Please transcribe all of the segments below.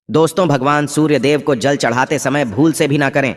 दोस्तों, भगवान सूर्य देव को जल चढ़ाते समय भूल से भी ना करें।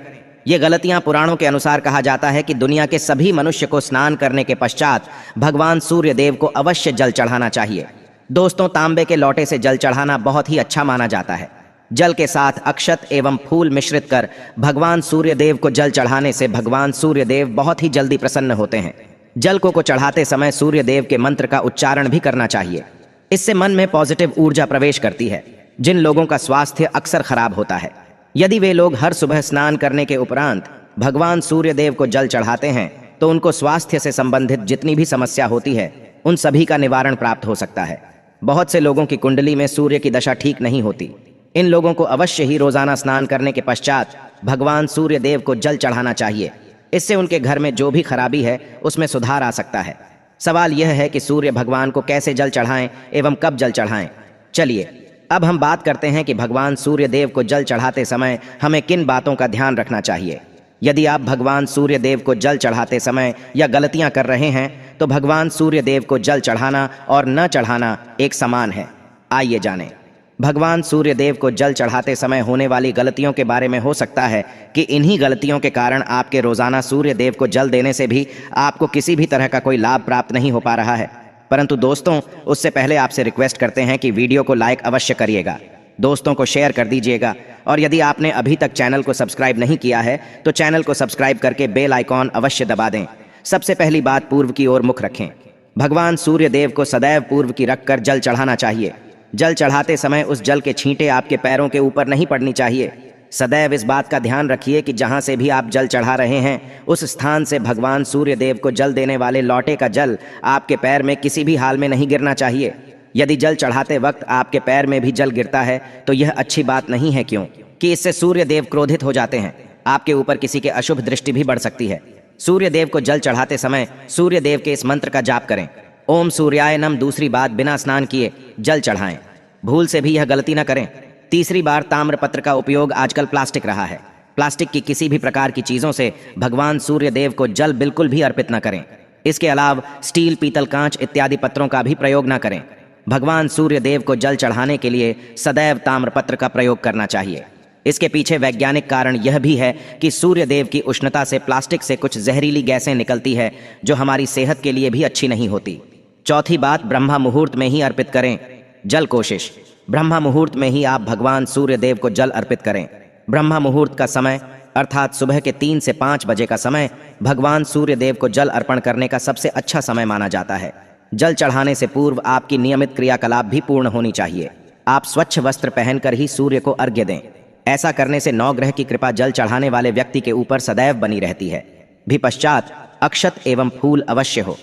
ये गलतियां पुराणों के अनुसार कहा जाता है कि दुनिया के सभी मनुष्य को स्नान करने के पश्चात भगवान सूर्य देव को अवश्य जल चढ़ाना चाहिए। दोस्तों, तांबे के लोटे से जल चढ़ाना बहुत ही अच्छा माना जाता है। जल के साथ अक्षत एवं फूल मिश्रित कर भगवान सूर्य देव को जल चढ़ाने से भगवान सूर्य देव बहुत ही जल्दी प्रसन्न होते हैं। जल को चढ़ाते समय सूर्य देव के मंत्र का उच्चारण भी करना चाहिए। इससे मन में पॉजिटिव ऊर्जा प्रवेश करती है। जिन लोगों का स्वास्थ्य अक्सर खराब होता है, यदि वे लोग हर सुबह स्नान करने के उपरांत भगवान सूर्य देव को जल चढ़ाते हैं तो उनको स्वास्थ्य से संबंधित जितनी भी समस्या होती है उन सभी का निवारण प्राप्त हो सकता है। बहुत से लोगों की कुंडली में सूर्य की दशा ठीक नहीं होती। इन लोगों को अवश्य ही रोजाना स्नान करने के पश्चात भगवान सूर्य देव को जल चढ़ाना चाहिए। इससे उनके घर में जो भी खराबी है उसमें सुधार आ सकता है। सवाल यह है कि सूर्य भगवान को कैसे जल चढ़ाएं एवं कब जल चढ़ाएं। चलिए अब हम बात करते हैं कि भगवान सूर्य देव को जल चढ़ाते समय हमें किन बातों का ध्यान रखना चाहिए। यदि आप भगवान सूर्य देव को जल चढ़ाते समय या गलतियां कर रहे हैं तो भगवान सूर्य देव को जल चढ़ाना और न चढ़ाना एक समान है। आइए जानें। भगवान सूर्य देव को जल चढ़ाते समय होने वाली गलतियों के बारे में। हो सकता है कि इन्हीं गलतियों के कारण आपके रोजाना सूर्य देव को जल देने से भी आपको किसी भी तरह का कोई लाभ प्राप्त नहीं हो पा रहा है। परंतु दोस्तों, उससे पहले आपसे रिक्वेस्ट करते हैं कि वीडियो को लाइक अवश्य करिएगा, दोस्तों को शेयर कर दीजिएगा और यदि आपने अभी तक चैनल को सब्सक्राइब नहीं किया है तो चैनल को सब्सक्राइब करके बेल आइकॉन अवश्य दबा दें। सबसे पहली बात, पूर्व की ओर मुख रखें। भगवान सूर्य देव को सदैव पूर्व की रखकर जल चढ़ाना चाहिए। जल चढ़ाते समय उस जल के छींटे आपके पैरों के ऊपर नहीं पड़नी चाहिए। सदैव इस बात का ध्यान रखिए कि जहां से भी आप जल चढ़ा रहे हैं उस स्थान से भगवान सूर्य देव को जल देने वाले लोटे का जल आपके पैर में किसी भी हाल में नहीं गिरना चाहिए। यदि जल चढ़ाते वक्त आपके पैर में भी जल गिरता है तो यह अच्छी बात नहीं है, क्यों कि इससे सूर्य देव क्रोधित हो जाते हैं। आपके ऊपर किसी के अशुभ दृष्टि भी बढ़ सकती है। सूर्य देव को जल चढ़ाते समय सूर्य देव के इस मंत्र का जाप करें, ओम सूर्याय नम। दूसरी बात, बिना स्नान किए जल चढ़ाएं। भूल से भी यह गलती न करें। तीसरी बार, ताम्रपत्र का उपयोग आजकल प्लास्टिक रहा है। प्लास्टिक की किसी भी प्रकार की चीजों से भगवान सूर्य देव को जल बिल्कुल भी अर्पित न करें। इसके अलावा स्टील, पीतल, कांच इत्यादि पत्रों का भी प्रयोग न करें। भगवान सूर्य देव को जल चढ़ाने के लिए सदैव ताम्रपत्र का प्रयोग करना चाहिए। इसके पीछे वैज्ञानिक कारण यह भी है कि सूर्य देव की उष्णता से प्लास्टिक से कुछ जहरीली गैसें निकलती है जो हमारी सेहत के लिए भी अच्छी नहीं होती। चौथी बात, ब्रह्मा मुहूर्त में ही अर्पित करें जल। कोशिश ब्रह्मा मुहूर्त में ही आप भगवान सूर्य देव को जल अर्पित करें। ब्रह्मा मुहूर्त का समय अर्थात सुबह के 3 से 5 बजे का समय भगवान सूर्य देव को जल अर्पण करने का सबसे अच्छा समय माना जाता है। जल चढ़ाने से पूर्व आपकी नियमित क्रियाकलाप भी पूर्ण होनी चाहिए। आप स्वच्छ वस्त्र पहनकर ही सूर्य को अर्घ्य दें। ऐसा करने से नवग्रह की कृपा जल चढ़ाने वाले व्यक्ति के ऊपर सदैव बनी रहती है। भी पश्चात अक्षत एवं फूल अवश्य हो।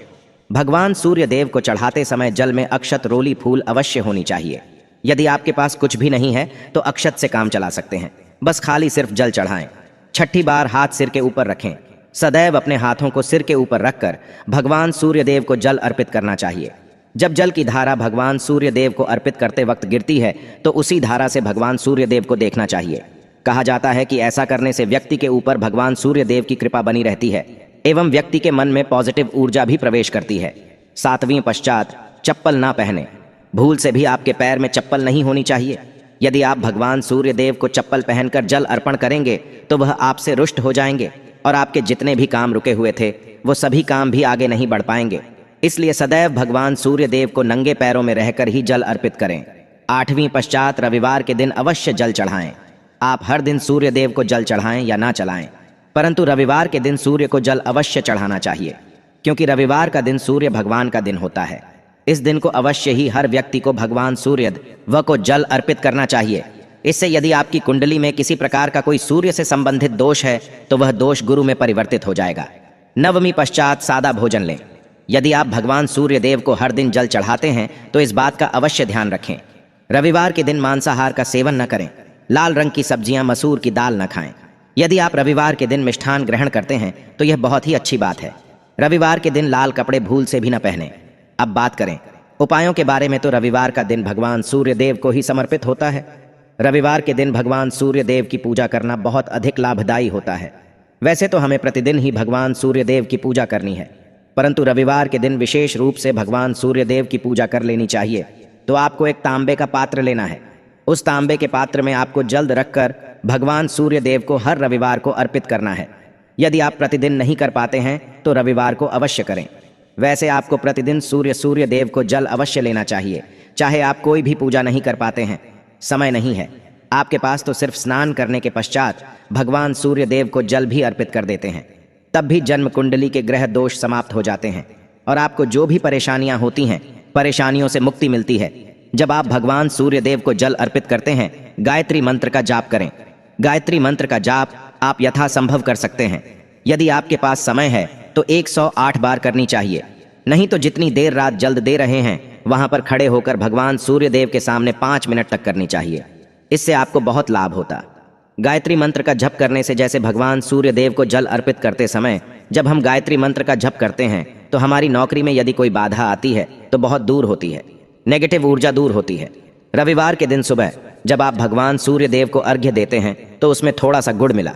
भगवान सूर्य देव को चढ़ाते समय जल में अक्षत, रोली, फूल अवश्य होनी चाहिए। यदि आपके पास कुछ भी नहीं है तो अक्षत से काम चला सकते हैं। बस खाली सिर्फ जल चढ़ाएं। छठी बार, हाथ सिर के ऊपर रखें। सदैव अपने हाथों को सिर के ऊपर रखकर भगवान सूर्य देव को जल अर्पित करना चाहिए। जब जल की धारा भगवान सूर्य देव को अर्पित करते वक्त गिरती है तो उसी धारा से भगवान सूर्य देव को देखना चाहिए। कहा जाता है कि ऐसा करने से व्यक्ति के ऊपर भगवान सूर्य देव की कृपा बनी रहती है एवं व्यक्ति के मन में पॉजिटिव ऊर्जा भी प्रवेश करती है। 7वीं पश्चात, चप्पल ना पहने। भूल से भी आपके पैर में चप्पल नहीं होनी चाहिए। यदि आप भगवान सूर्य देव को चप्पल पहनकर जल अर्पण करेंगे तो वह आपसे रुष्ट हो जाएंगे और आपके जितने भी काम रुके हुए थे वो सभी काम भी आगे नहीं बढ़ पाएंगे। इसलिए सदैव भगवान सूर्य देव को नंगे पैरों में रहकर ही जल अर्पित करें। 8वीं पश्चात, रविवार के दिन अवश्य जल चढ़ाएं। आप हर दिन सूर्य देव को जल चढ़ाएं या ना चढ़ाएं, परंतु रविवार के दिन सूर्य को जल अवश्य चढ़ाना चाहिए, क्योंकि रविवार का दिन सूर्य भगवान का दिन होता है। इस दिन को अवश्य ही हर व्यक्ति को भगवान सूर्य देव को जल अर्पित करना चाहिए। इससे यदि आपकी कुंडली में किसी प्रकार का कोई सूर्य से संबंधित दोष है तो वह दोष गुरु में परिवर्तित हो जाएगा। 9वीं पश्चात, सादा भोजन लें। यदि आप भगवान सूर्य देव को हर दिन जल चढ़ाते हैं तो इस बात का अवश्य ध्यान रखें। रविवार के दिन मांसाहार का सेवन न करें। लाल रंग की सब्जियां, मसूर की दाल न खाएं। यदि आप रविवार के दिन मिष्ठान ग्रहण करते हैं तो यह बहुत ही अच्छी बात है। रविवार के दिन लाल कपड़े भूल से भी न पहने। अब बात करें उपायों के बारे में तो रविवार का दिन भगवान सूर्य देव को ही समर्पित होता है। रविवार के दिन भगवान सूर्य देव की पूजा करना बहुत अधिक लाभदायी होता है। वैसे तो हमें प्रतिदिन ही भगवान सूर्य देव की पूजा करनी है, परंतु रविवार के दिन विशेष रूप से भगवान सूर्य देव की पूजा कर लेनी चाहिए। तो आपको एक तांबे का पात्र लेना है। उस तांबे के पात्र में आपको जल्द रखकर भगवान सूर्य देव को हर रविवार को अर्पित करना है। यदि आप प्रतिदिन नहीं कर पाते हैं तो रविवार को अवश्य करें। वैसे आपको प्रतिदिन सूर्य देव को जल अवश्य लेना चाहिए, चाहे आप कोई भी पूजा नहीं कर पाते हैं, समय नहीं है आपके पास, तो सिर्फ स्नान करने के पश्चात भगवान सूर्य देव को जल भी अर्पित कर देते हैं। तब भी जन्म कुंडली के ग्रह दोष समाप्त हो जाते हैं और आपको जो भी परेशानियां होती हैं, परेशानियों से मुक्ति मिलती है। जब आप भगवान सूर्य देव को जल अर्पित करते हैं, गायत्री मंत्र का जाप करें। गायत्री मंत्र का जाप आप यथासंभव कर सकते हैं। यदि आपके पास समय है तो 108 बार करनी चाहिए, नहीं तो जितनी देर रात जल्द दे रहे हैं वहां पर खड़े होकर भगवान सूर्य देव के सामने 5 मिनट तक करनी चाहिए। इससे आपको बहुत लाभ होता। गायत्री मंत्र का जप करने से, जैसे भगवान सूर्य देव को जल अर्पित करते समय जब हम गायत्री मंत्र का जप करते हैं तो हमारी नौकरी में यदि कोई बाधा आती है तो बहुत दूर होती है, नेगेटिव ऊर्जा दूर होती है। रविवार के दिन सुबह जब आप भगवान सूर्य देव को अर्घ्य देते हैं तो उसमें थोड़ा सा गुड़ मिला।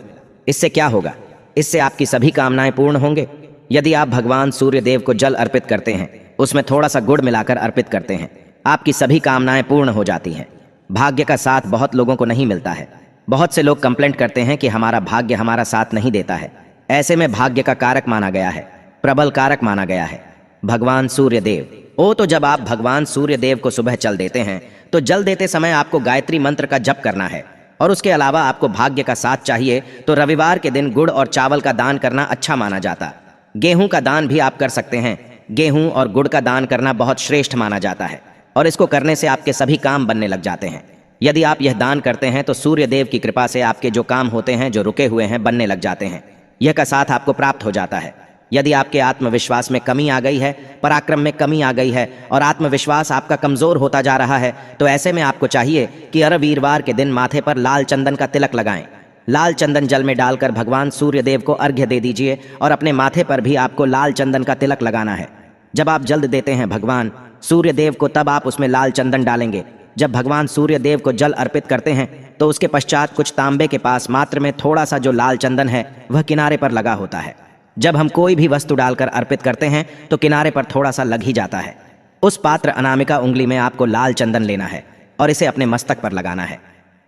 इससे क्या होगा? इससे आपकी सभी कामनाएं पूर्ण होंगे। यदि आप भगवान सूर्य देव को जल अर्पित करते हैं, उसमें थोड़ा सा गुड़ मिलाकर अर्पित करते हैं, आपकी सभी कामनाएं पूर्ण हो जाती हैं। भाग्य का साथ बहुत लोगों को नहीं मिलता है। बहुत से लोग कंप्लेंट करते हैं कि हमारा भाग्य हमारा साथ नहीं देता है। ऐसे में भाग्य का कारक माना गया है, प्रबल कारक माना गया है भगवान सूर्य देव। तो जब आप भगवान सूर्य देव को सुबह जल देते हैं तो जल देते समय आपको गायत्री मंत्र का जप करना है। और उसके अलावा आपको भाग्य का साथ चाहिए तो रविवार के दिन गुड़ और चावल का दान करना अच्छा माना जाता। गेहूं का दान भी आप कर सकते हैं। गेहूं और गुड़ का दान करना बहुत श्रेष्ठ माना जाता है और इसको करने से आपके सभी काम बनने लग जाते हैं। यदि आप यह दान करते हैं तो सूर्य देव की कृपा से आपके जो काम होते हैं, जो रुके हुए हैं, बनने लग जाते हैं। यह का साथ आपको प्राप्त हो जाता है। यदि आपके आत्मविश्वास में कमी आ गई है, पराक्रम में कमी आ गई है और आत्मविश्वास आपका कमजोर होता जा रहा है, तो ऐसे में आपको चाहिए कि हर वीरवार के दिन माथे पर लाल चंदन का तिलक लगाएं। लाल चंदन जल में डालकर भगवान सूर्य देव को अर्घ्य दे दीजिए और अपने माथे पर भी आपको लाल चंदन का तिलक लगाना है। जब आप जल देते हैं भगवान सूर्य देव को, तब आप उसमें लाल चंदन डालेंगे। जब भगवान सूर्य देव को जल अर्पित करते हैं तो उसके पश्चात कुछ तांबे के पास मात्र में थोड़ा सा जो लाल चंदन है वह किनारे पर लगा होता है। जब हम कोई भी वस्तु डालकर अर्पित करते हैं तो किनारे पर थोड़ा सा लग ही जाता है। उस पात्र अनामिका उंगली में आपको लाल चंदन लेना है और इसे अपने मस्तक पर लगाना है।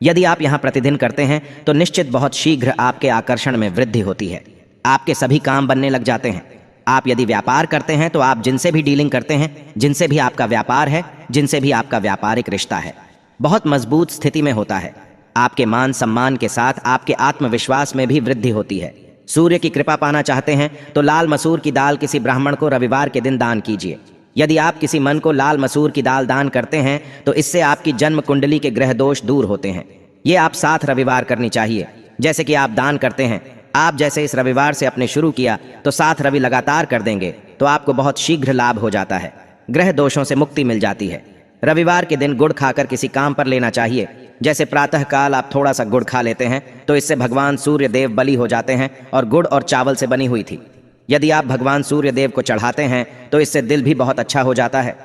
यदि आप यहाँ प्रतिदिन करते हैं तो निश्चित बहुत शीघ्र आपके आकर्षण में वृद्धि होती है। आपके सभी काम बनने लग जाते हैं। आप यदि व्यापार करते हैं तो आप जिनसे भी डीलिंग करते हैं, जिनसे भी आपका व्यापार है, जिनसे भी आपका व्यापारिक रिश्ता है, बहुत मजबूत स्थिति में होता है। आपके मान सम्मान के साथ आपके आत्मविश्वास में भी वृद्धि होती है। सूर्य की कृपा पाना चाहते हैं तो लाल मसूर की दाल किसी ब्राह्मण को रविवार के दिन दान कीजिए। यदि आप किसी मन को लाल मसूर की दाल दान करते हैं तो इससे आपकी जन्म कुंडली के ग्रह दोष दूर होते हैं। ये आप 7 रविवार करनी चाहिए। जैसे कि आप दान करते हैं, आप जैसे इस रविवार से अपने शुरू किया तो 7 रवि लगातार कर देंगे तो आपको बहुत शीघ्र लाभ हो जाता है। ग्रह दोषों से मुक्ति मिल जाती है। रविवार के दिन गुड़ खाकर किसी काम पर लेना चाहिए। जैसे प्रातः काल आप थोड़ा सा गुड़ खा लेते हैं तो इससे भगवान सूर्य देव बलि हो जाते हैं और गुड़ और चावल से बनी हुई थी। यदि आप भगवान सूर्य देव को चढ़ाते हैं तो इससे दिल भी बहुत अच्छा हो जाता है।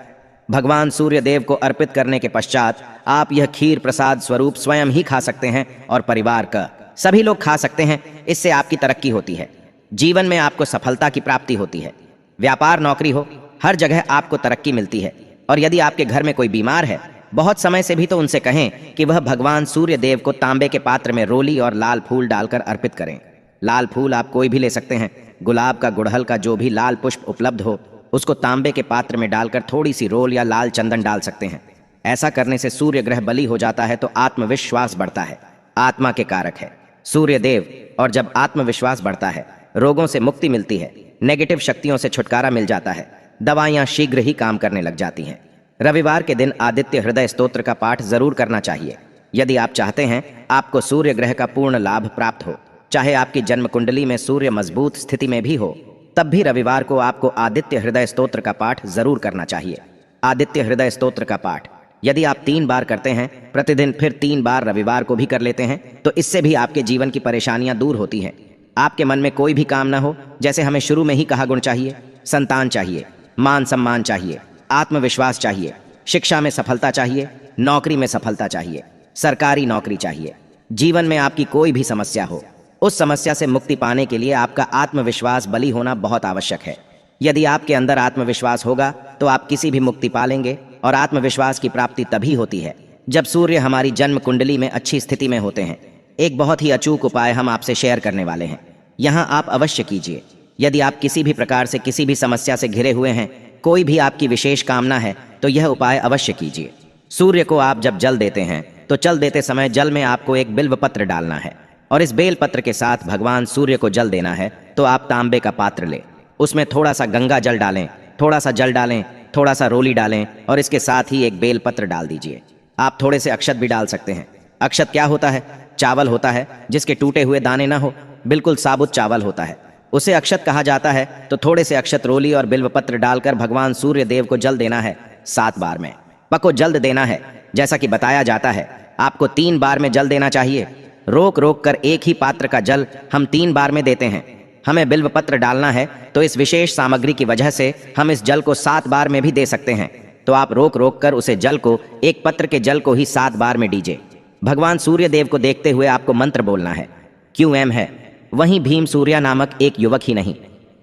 भगवान सूर्य देव को अर्पित करने के पश्चात आप यह खीर प्रसाद स्वरूप स्वयं ही खा सकते हैं और परिवार का सभी लोग खा सकते हैं। इससे आपकी तरक्की होती है। जीवन में आपको सफलता की प्राप्ति होती है। व्यापार नौकरी हो, हर जगह आपको तरक्की मिलती है। और यदि आपके घर में कोई बीमार है, बहुत समय से भी, तो उनसे कहें कि वह भगवान सूर्य देव को तांबे के पात्र में रोली और लाल फूल डालकर अर्पित करें। लाल फूल आप कोई भी ले सकते हैं। गुलाब का, गुड़हल का, जो भी लाल पुष्प उपलब्ध हो उसको तांबे के पात्र में डालकर थोड़ी सी रोल या लाल चंदन डाल सकते हैं। ऐसा करने से सूर्य ग्रह बलि हो जाता है तो आत्मविश्वास बढ़ता है। आत्मा के कारक है सूर्य देव, और जब आत्मविश्वास बढ़ता है रोगों से मुक्ति मिलती है, नेगेटिव शक्तियों से छुटकारा मिल जाता है, दवाइयां शीघ्र ही काम करने लग जाती हैं। रविवार के दिन आदित्य हृदय स्तोत्र का पाठ जरूर करना चाहिए। यदि आप चाहते हैं आपको सूर्य ग्रह का पूर्ण लाभ प्राप्त हो, चाहे आपकी जन्म कुंडली में सूर्य मजबूत स्थिति में भी हो, तब भी रविवार को आपको आदित्य हृदय स्तोत्र का पाठ जरूर करना चाहिए। आदित्य हृदय स्तोत्र का पाठ यदि आप 3 बार करते हैं प्रतिदिन, फिर 3 बार रविवार को भी कर लेते हैं, तो इससे भी आपके जीवन की परेशानियां दूर होती हैं। आपके मन में कोई भी काम ना हो, जैसे हमें शुरू में ही कहा, गुण चाहिए, संतान चाहिए, मान सम्मान चाहिए, आत्मविश्वास चाहिए, शिक्षा में सफलता चाहिए, नौकरी में सफलता चाहिए, सरकारी नौकरी चाहिए। जीवन में आपकी कोई भी समस्या हो, उस समस्या से मुक्ति पाने के लिए आपका आत्मविश्वास बली होना बहुत आवश्यक है। यदि आपके अंदर आत्मविश्वास होगा तो आप किसी भी मुक्ति पालेंगे, और आत्मविश्वास की प्राप्ति तभी होती है जब सूर्य हमारी जन्म कुंडली में अच्छी स्थिति में होते हैं। एक बहुत ही अचूक उपाय हम आपसे शेयर करने वाले हैं, यहाँ आप अवश्य कीजिए। यदि आप किसी भी प्रकार से किसी भी समस्या से घिरे हुए हैं, कोई भी आपकी विशेष कामना है, तो यह उपाय अवश्य कीजिए। सूर्य को आप जब जल देते हैं तो जल देते समय जल में आपको एक बिल्व पत्र डालना है और इस बेल पत्र के साथ भगवान सूर्य को जल देना है। तो आप तांबे का पात्र लें, उसमें थोड़ा सा गंगा जल डालें, थोड़ा सा जल डालें, थोड़ा सा रोली डालें और इसके साथ ही एक बेल पत्र डाल दीजिए। आप थोड़े से अक्षत भी डाल सकते हैं। अक्षत क्या होता है? चावल होता है जिसके टूटे हुए दाने ना हो, बिल्कुल साबुत चावल होता है, उसे अक्षत कहा जाता है। तो थोड़े से अक्षत, रोली और बिल्व पत्र डालकर भगवान सूर्य देव को जल देना है 7 बार में। पको जल्द देना है, जैसा कि बताया जाता है आपको 3 बार में जल देना चाहिए। रोक रोक कर एक ही पात्र का जल हम 3 बार में देते हैं। हमें बिल्व पत्र डालना है तो इस विशेष सामग्री की वजह से हम इस जल को 7 बार में भी दे सकते हैं। तो आप रोक रोक कर उसे जल को, एक पत्र के जल को ही 7 बार में दीजिए। भगवान सूर्य देव को देखते हुए आपको मंत्र बोलना है। QM है वहीं भीम सूर्या नामक एक युवक ही नहीं,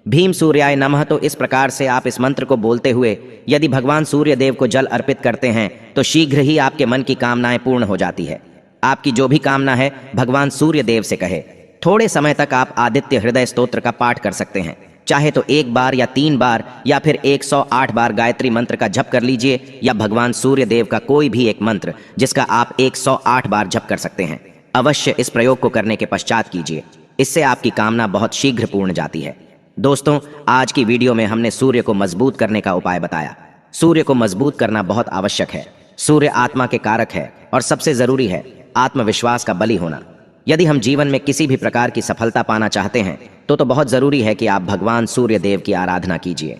भीम सूर्याय नमः। तो इस प्रकार से आप इस मंत्र को बोलते हुए यदि भगवान सूर्य देव को जल अर्पित करते हैं तो शीघ्र ही आपके मन की कामनाएं पूर्ण हो जाती है। आपकी जो भी कामना है भगवान सूर्य देव से कहे। थोड़े समय तक आप आदित्य हृदय स्तोत्र का पाठ कर सकते हैं। चाहे तो 1 बार या 3 बार या फिर 108 बार गायत्री मंत्र का जप कर लीजिए, या भगवान सूर्य देव का कोई भी एक मंत्र जिसका आप 108 बार जप कर सकते हैं। अवश्य इस प्रयोग को करने के पश्चात कीजिए, इससे आपकी कामना बहुत शीघ्र पूर्ण जाती है। दोस्तों, आज की वीडियो में हमने सूर्य को मजबूत करने का उपाय बताया। सूर्य को मजबूत करना बहुत आवश्यक है। सूर्य आत्मा के कारक है और सबसे जरूरी है आत्मविश्वास का बली होना। यदि हम जीवन में किसी भी प्रकार की सफलता पाना चाहते हैं तो बहुत जरूरी है कि आप भगवान सूर्य देव की आराधना कीजिए।